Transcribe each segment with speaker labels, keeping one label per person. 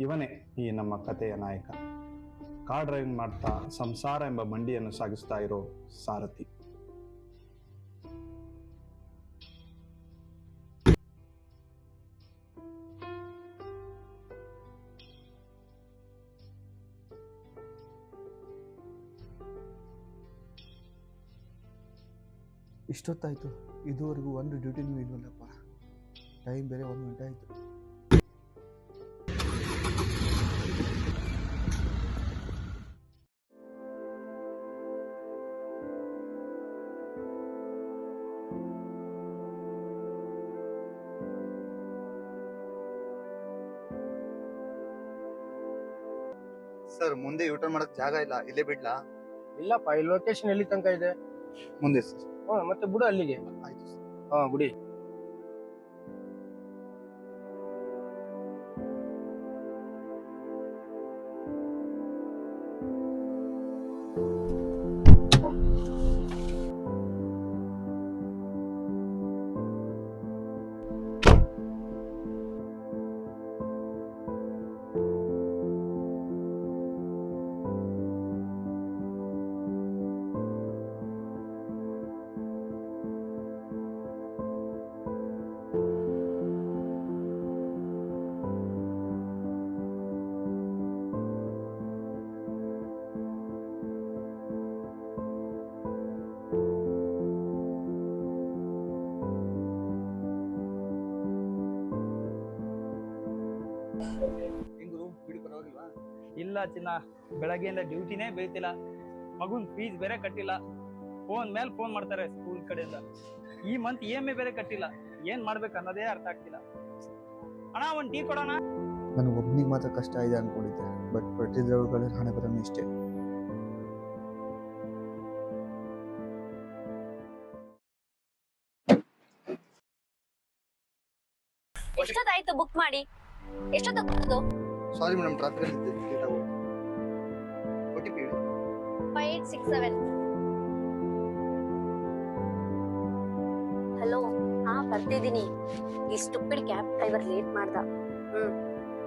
Speaker 1: ಇವನೇ ಈ ನಮ್ಮ ಕಥೆಯ ನಾಯಕ. ಕಾರ್ ಡ್ರೈವಿಂಗ್ ಮಾಡ್ತಾ ಸಂಸಾರ ಎಂಬ ಮಂಡಿಯನ್ನು ಸಾಗಿಸ್ತಾ ಇರೋ ಸಾರಥಿ.
Speaker 2: ಇಷ್ಟೊತ್ತಾಯಿತು, ಇದುವರೆಗೂ ಒಂದು ಡ್ಯೂಟಿನೂ ಇಲ್ವಲ್ಲಪ್ಪ. ಟೈಮ್ ಬೇರೆ 1 ಗಂಟೆ ಆಯಿತು.
Speaker 3: ಸರ್, ಮುಂದೆ ಯೂಟರ್ನ್ ಮಾಡಕ್ ಜಾಗ ಇಲ್ಲ, ಇಲ್ಲೇ ಬಿಡ್ಲಾ?
Speaker 4: ಇಲ್ಲಪ್ಪ, ಈ ಲೊಕೇಶನ್ ಎಲ್ಲಿ ತನಕ ಇದೆ?
Speaker 3: ಮುಂದೆ ಸರ್.
Speaker 4: ಮತ್ತೆ ಬಿಡು ಅಲ್ಲಿಗೆ.
Speaker 3: ಆಯ್ತು ಸರ್.
Speaker 4: ಬಿಡಿ.
Speaker 3: ಹೆಂಗುರು, ಬಿಡಿ ಪರವಾಗಿಲ್ವಾ?
Speaker 5: ಇಲ್ಲ ಚಿನ್ನ, ಬೆಳಗ್ಗೆಯಿಂದ ಡ್ಯೂಟಿನೇ ಬೇಯ್ತಿಲ್ಲ. ಮಗುನ್ ಫೀಸ್ ಬೇರೆ ಕಟ್ಟಿಲ್ಲ. ಫೋನ್ ಮೇಲೆ ಫೋನ್ ಮಾಡ್ತಾರೆ ಸ್ಕೂಲ್ ಕಡೆಯಿಂದ. ಈ ಮಂತ್ EMI ಬೇರೆ ಕಟ್ಟಿಲ್ಲ. ಏನ್ ಮಾಡ್ಬೇಕು ಅನ್ನೋದೇ ಅರ್ಥ ಆಗ್ತಿಲ್ಲ. ಅಣ್ಣ, ಒಂದ್ ಟೀ ಕೊಡೋಣ.
Speaker 2: ನನಗೆ ಒಬ್ಬನಿಗೆ ಮಾತ್ರ ಕಷ್ಟ ಇದೆ ಅನ್ಕೊಂಡಿದ್ದೆ, ಬಟ್ ಪ್ರತಿದಿನಗಳ ಹಣೆ ಬರೋನು ಇಷ್ಟೇ.
Speaker 6: ಎಷ್ಟೊತ್ತಾಯ್ತು ಬುಕ್ ಮಾಡಿ? ಎಷ್ಟೊತ್ತಾಗ್ತದೋ?
Speaker 3: ಸಾರಿ ಮೇಡಮ್, ಟ್ರಾಫಿಕ್ ಅಲ್ಲಿ ಇದ್ದೆ, ಲೇಟ್ ಆಗೋಯ್ತು. OTP ಹೇಳಿ.
Speaker 6: 5867. ಹಲೋ, ಬರ್ತಿದ್ದೀನಿ. ಈ ಸ್ಟುಪಿಡ್ ಕ್ಯಾಬ್ ಡ್ರೈವರ್ ಲೇಟ್ ಮಾಡ್ದ.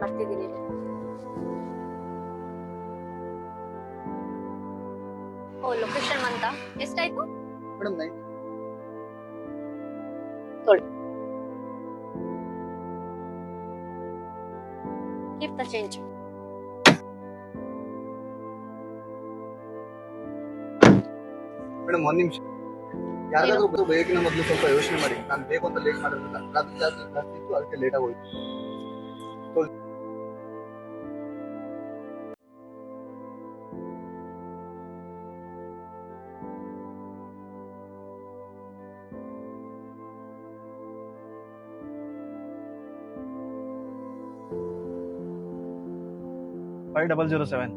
Speaker 6: ಬರ್ತಿದ್ದೀನಿ. ಲೊಕೇಶನ್ ಅಂತ ಎಷ್ಟಾಯ್ತು
Speaker 3: madam? 9.
Speaker 6: Keep the change.
Speaker 3: Madam, 1 ನಿಮಿಷ. ಯಾರಾದ್ರೂ ಬೇಕಿನ ಮೊದಲು ಸ್ವಲ್ಪ ಯೋಚನೆ ಮಾಡಿ. ನಾನು ಬೇಕು ಅಂತ ಲೇಟ್ ಮಾಡಿರಲಿಲ್ಲ. ಟ್ರಾಫಿಕ್ ಜಾಸ್ತಿ ಇತ್ತು, ಅದಕ್ಕೆ ಲೇಟ್ ಆಗೋಯ್ತು.
Speaker 5: ಫೈವ್ 007.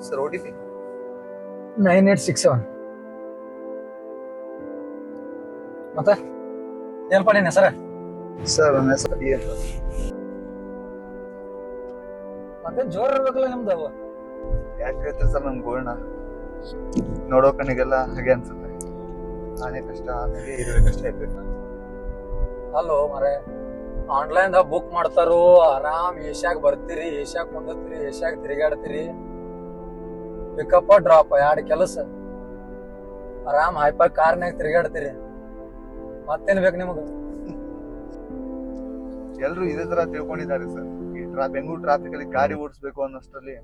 Speaker 3: Sir, OTP
Speaker 4: 9867. ಮತ್ತೆ ಏನಪ್ಪ ನಿನ್ನ ಹೆಸರ?
Speaker 3: ಸರ್, ನನ್ನ ಹೆಸರು ಡಿ ಅಂತ.
Speaker 4: ಮತ್ತೆ ಜೋರ್ ಇರ್ಬೇಕಲ್ಲ ನಿಮ್ದು.
Speaker 3: ಯಾಕೆ ಹೇಳ್ತೀರಿ ಸರ್? ನಮ್ ಗೋಲ್ನ ನೋಡೋ ಕಣ್ಣಿಗೆಲ್ಲ ಹಾಗೆ ಅನ್ಸುತ್ತೆ. ನಾನೇ ಕಷ್ಟ, ಆಮೇಲೆ ಇರ್ಬೇಕಷ್ಟೇ ಇರ್ಬೇಕು.
Speaker 4: ಅಲ್ಲೋ ಮರೆ, ಆನ್ಲೈನ್ ಬುಕ್ ಮಾಡ್ತಾರೋ, ಆರಾಮ್ ಏಷ್ಯಾಗ ಬರ್ತೀರಿ, ಏಷ್ಯಾಗ ಕುಂದರ್ತೀರಿ, ಏಷ್ಯಾಗ ತಿರುಗಾಡ್ತೀರಿ. ಪಿಕಪ್ ಡ್ರಾಪ್ 2 ಕೆಲಸ. ಆರಾಮ್ ಹೈಪಾಗ್ ಕಾರ್ನಾಗ ತಿರುಗಾಡ್ತೀರಿ. ಮತ್ತೇನ್ ಬೇಕು ನಿಮಗ?
Speaker 3: ಎಲ್ರು ಇದೇ ತರ ತಿಳ್ಕೊಂಡಿದ್ದಾರೆ ಸರ್. ಈ ಬೆಂಗಳೂರು ಟ್ರಾಫಿಕ್ ಅಲ್ಲಿ ಗಾಡಿ ಓಡಿಸ್ಬೇಕು ಅನ್ನೋಷ್ಟರಲ್ಲಿ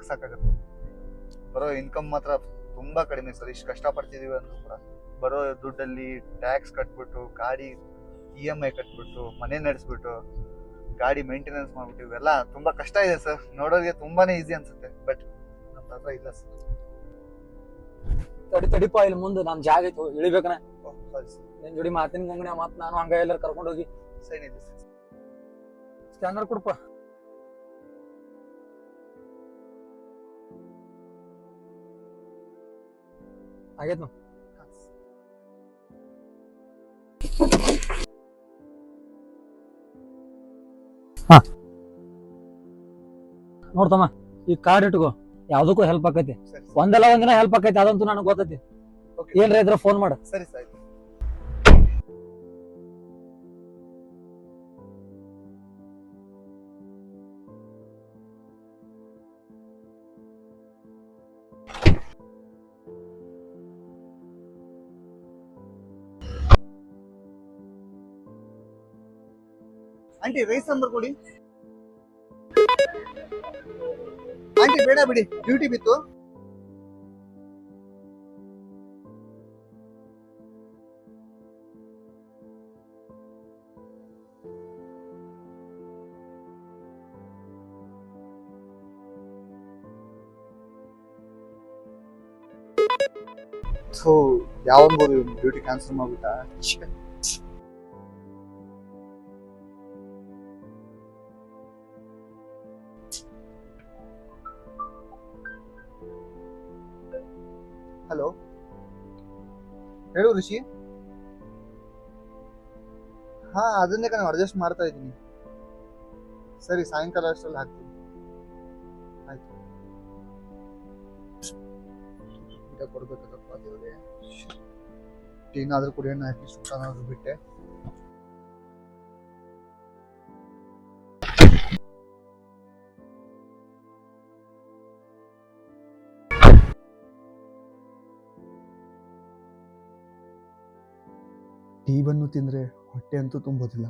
Speaker 3: ಸಾಕಾಗತ್ತೆ. ಬರೋ ಇನ್ಕಮ್ ಮಾತ್ರ ತುಂಬಾ ಕಡಿಮೆ ಸರ್. ಇಷ್ಟು ಕಷ್ಟಪಡ್ತಿದೀವಿ ಅಂದ್ರೂ ಕೂಡ ಬರೋ ದುಡ್ಡಲ್ಲಿ ಟ್ಯಾಕ್ಸ್ ಕಟ್ಬಿಟ್ಟು, ಗಾಡಿ EMI ಕಟ್ಬಿಟ್ಟು, ಮನೆ ನಡೆಸ್ಬಿಟ್ಟು, ಗಾಡಿ ಮೇಂಟೆನೆನ್ಸ್ ಮಾಡ್ಬಿಟ್ಟು ಇವೆಲ್ಲ ತುಂಬಾ ಕಷ್ಟ ಇದೆ ಸರ್. ನೋಡೋರಿಗೆ ತುಂಬಾನೇ ಈಸಿ ಅನ್ಸುತ್ತೆ, ಬಟ್ ನಮ್ಮ ಹತ್ರ ಇಲ್ಲ ಸರ್.
Speaker 4: ತಡಿಪ, ಇಲ್ಲಿ ಮುಂದೆ ನಾನ್ ಜಾಗ ಐತಿ, ಇಳಿಬೇಕನ.
Speaker 3: ಸಾರಿ ಸರ್,
Speaker 4: ನಿನ್ ಜೋಡಿ ಮಾತಿನ ಗಂಗನ ಮತ್ ನಾನು ಹಂಗ ಎಲ್ಲಾರು ಕರ್ಕೊಂಡು ಹೋಗಿ
Speaker 3: ಸೈನ್ ಇದೆ ಸರ್.
Speaker 4: ಸ್ಕ್ಯಾನರ್ ಕೊಡಪ್ಪ. ಆಗೇತ್ ನಾವು ನೋಡ್ತಮ್ಮ, ಈ ಕಾರ್ಡ್ ಇಟ್ಕೋ, ಯಾವ್ದಕ್ಕೂ ಹೆಲ್ಪ್ ಆಕೈತಿ.
Speaker 3: ಸರಿ
Speaker 4: ಒಂದಲ್ಲ ಒಂದಿನ ಹೆಲ್ಪ್ ಆಕೈತಿ, ಅದಂತೂ ನನಗೆ ಗೊತ್ತೈತಿ.
Speaker 3: ಓಕೆ,
Speaker 4: ಏನ್ರ ಇದ್ರ ಫೋನ್ ಮಾಡ.
Speaker 3: ಸರಿ ಸರ್. ಆಂಟಿ ರೈಸ್ ಸಾಂಬಾರ್ ಕೊಡಿ. ಆಂಟಿ ಬೇಡ ಬಿಡಿ, ಡ್ಯೂಟಿ ಬಿತ್ತು. ಸೊ ಯಾವಾಗ ಡ್ಯೂಟಿ ಕ್ಯಾನ್ಸಲ್ ಮಾಡ್ಬಿಟ್ಟ. ಹಲೋ, ಹೇಳು ಋಷಿ. ಹಾ, ಅದನ್ನೇ ನಾನು ಅಡ್ಜಸ್ಟ್ ಮಾಡ್ತಾ ಇದ್ದೀನಿ. ಸರಿ, ಸಾಯಂಕಾಲ ಅಷ್ಟರಲ್ಲಿ ಹಾಕ್ತೀನಿ. ಆಯ್ತು, ಕೊಡ್ಬೇಕಪ್ಪ ದೇವ್ರೆ. ಟೀನಾದ್ರೂ ಕುಡಿಯೋಣ, ಅಟ್ಲೀಸ್ಟ್ ಊಟನಾದ್ರೂ ಬಿಟ್ಟೆ.
Speaker 2: ಟೀ ಬನ್ನು ತಿಂದರೆ ಹೊಟ್ಟೆ ಅಂತೂ ತುಂಬೋದಿಲ್ಲ,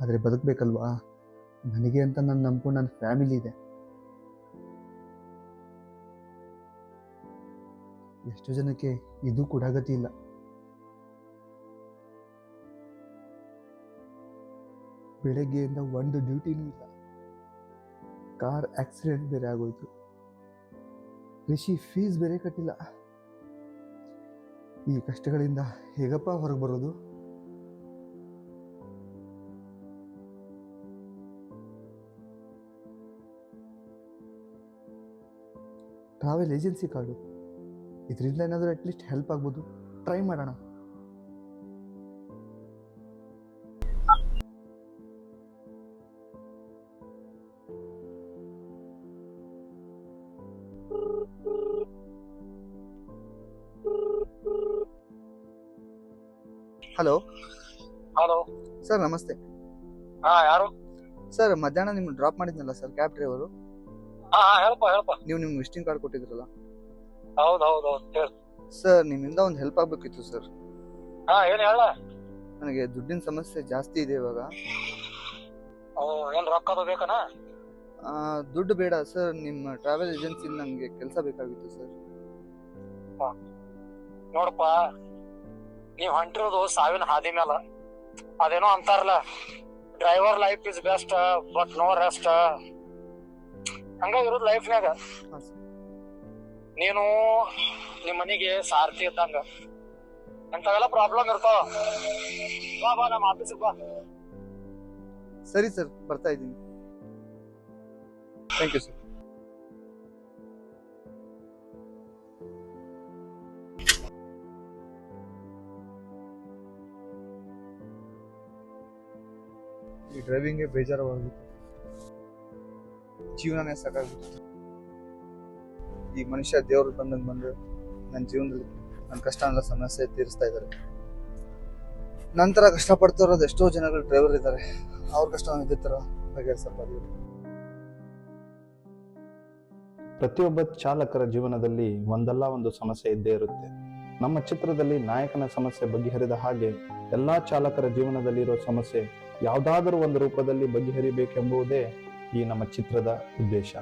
Speaker 2: ಆದರೆ ಬದುಕಬೇಕಲ್ವಾ? ನನಗೆ ಅಂತ ನಾನು ನಂಬ್ಕೊಂಡು ನನ್ನ ಫ್ಯಾಮಿಲಿ ಇದೆ. ಎಷ್ಟೋ ಜನಕ್ಕೆ ಇದು ಕೂಡ ಗತಿ ಇಲ್ಲ. ಬೆಳಗ್ಗೆಯಿಂದ ಒಂದು ಡ್ಯೂಟಿನೂ ಇಲ್ಲ. ಕಾರ್ ಆಕ್ಸಿಡೆಂಟ್ ಬೇರೆ ಆಗೋಯ್ತು. ರಿಷಿ ಫೀಸ್ ಬೇರೆ ಕಟ್ಟಿಲ್ಲ. ಈ ಕಷ್ಟಗಳಿಂದ ಹೇಗಪ್ಪ ಹೊರಗೆ ಬರೋದು? ಟ್ರಾವೆಲ್ ಏಜೆನ್ಸಿ ಕಾರ್ಡು, ಇದರಿಂದ ಏನಾದರೂ ಅಟ್ಲೀಸ್ಟ್ ಹೆಲ್ಪ್ ಆಗ್ಬೋದು. ಟ್ರೈ ಮಾಡೋಣ.
Speaker 3: ಹಲೋ
Speaker 4: ಹಲೋ
Speaker 3: ಸರ್, ನಮಸ್ತೆ.
Speaker 4: ಹಾ, ಯಾರು?
Speaker 3: ಸರ್, ಮಧ್ಯಾಹ್ನ ನಿಮ್ಗೆ ಡ್ರಾಪ್ ಮಾಡಿದ್ನಲ್ಲ ಸರ್, ಕ್ಯಾಬ್ ಡ್ರೈವರು.
Speaker 4: ಹಾ, ಹೇಳಪ್ಪ.
Speaker 3: ನೀವು ನಿಮ್ಗೆ ವಿಸಿಟಿಂಗ್ ಕಾರ್ಡ್ ಕೊಟ್ಟಿದ್ರಲ್ಲ
Speaker 4: ಹೌದು ಹೇಳ.
Speaker 3: ಸರ್, ನಿಮ್ಮಿಂದ ಒಂದು ಹೆಲ್ಪ್ ಆಗ್ಬೇಕಿತ್ತು ಸರ್.
Speaker 4: ಹಾ, ಏನ್ ಹೇಳ.
Speaker 3: ನನಗೆ ದುಡ್ಡಿನ ಸಮಸ್ಯೆ ಜಾಸ್ತಿ ಇದೆ ಇವಾಗ.
Speaker 4: ಏನ್ ರೊಕ್ಕ ಬೇಕನ?
Speaker 3: ದುಡ್ಡು ಬೇಡ ಸರ್, ನಿಮ್ಮ ಟ್ರಾವೆಲ್ ಏಜೆನ್ಸಿ ನಂಗೆ ಕೆಲಸ ಬೇಕಾಗಿತ್ತು ಸರ್.
Speaker 4: ನೋಡಪ್ಪ, ನೀವ್ ಹೊಂಟಿರೋದು ಸಾವಿನ ಹಾದಿ ಮೇಲ. ಅದೇನೋ ಅಂತಾರಲ್ಲ, driver life is best but no rest. ಹಂಗ ಇರೋದು ಲೈಫ್ನಾಗ. ನೀನು ನಿಮ್ ಮನಿಗೆ ಸಾರಥಿ ಇದ್ದಂಗ. ಎಂತಾವೆಲ್ಲ ಪ್ರಾಬ್ಲಮ್ ಇರ್ತಾವ. ಬಾ ನಮ್ಮ ಆಫೀಸಿಗೆ ಬಾ.
Speaker 3: ಸರಿ ಸರ್, ಬರ್ತಾ ಇದ್ದೀನಿ. Thank you sir. ಈ ಡ್ರೈವಿಂಗ್ಗೆ ಬೇಜಾರವಾಗಿತ್ತು, ಜೀವನನೇ ಸಾಕಾಗ್ಬಿಟ್ಟು. ಈ ಮನುಷ್ಯ ದೇವ್ರು ಬಂದಂಗೆ ಬಂದು ನನ್ನ ಜೀವನದಲ್ಲಿ ನನ್ನ ಕಷ್ಟ ಅನ್ನೋ ಸಮಸ್ಯೆ ತೀರಿಸ್ತಾ ಇದ್ದಾರೆ. ನಂತರ ಕಷ್ಟಪಡ್ತಿರೋದು ಎಷ್ಟೋ ಜನಗಳು ಡ್ರೈವರ್ ಇದ್ದಾರೆ. ಅವ್ರ ಕಷ್ಟ ಇದೇ ಥರ ಬಗೆಹರಿಸಪ್ಪ ದೇವ್ರು.
Speaker 1: ಪ್ರತಿಯೊಬ್ಬ ಚಾಲಕರ ಜೀವನದಲ್ಲಿ ಒಂದಲ್ಲ ಒಂದು ಸಮಸ್ಯೆ ಇದ್ದೇ ಇರುತ್ತೆ. ನಮ್ಮ ಚಿತ್ರದಲ್ಲಿ ನಾಯಕನ ಸಮಸ್ಯೆ ಬಗೆಹರಿದ ಹಾಗೆ ಎಲ್ಲಾ ಚಾಲಕರ ಜೀವನದಲ್ಲಿರೋ ಸಮಸ್ಯೆ ಯಾವುದಾದರೂ ಒಂದು ರೂಪದಲ್ಲಿ ಬಗೆಹರಿಬೇಕೆಂಬುದೇ ಈ ನಮ್ಮ ಚಿತ್ರದ ಉದ್ದೇಶ.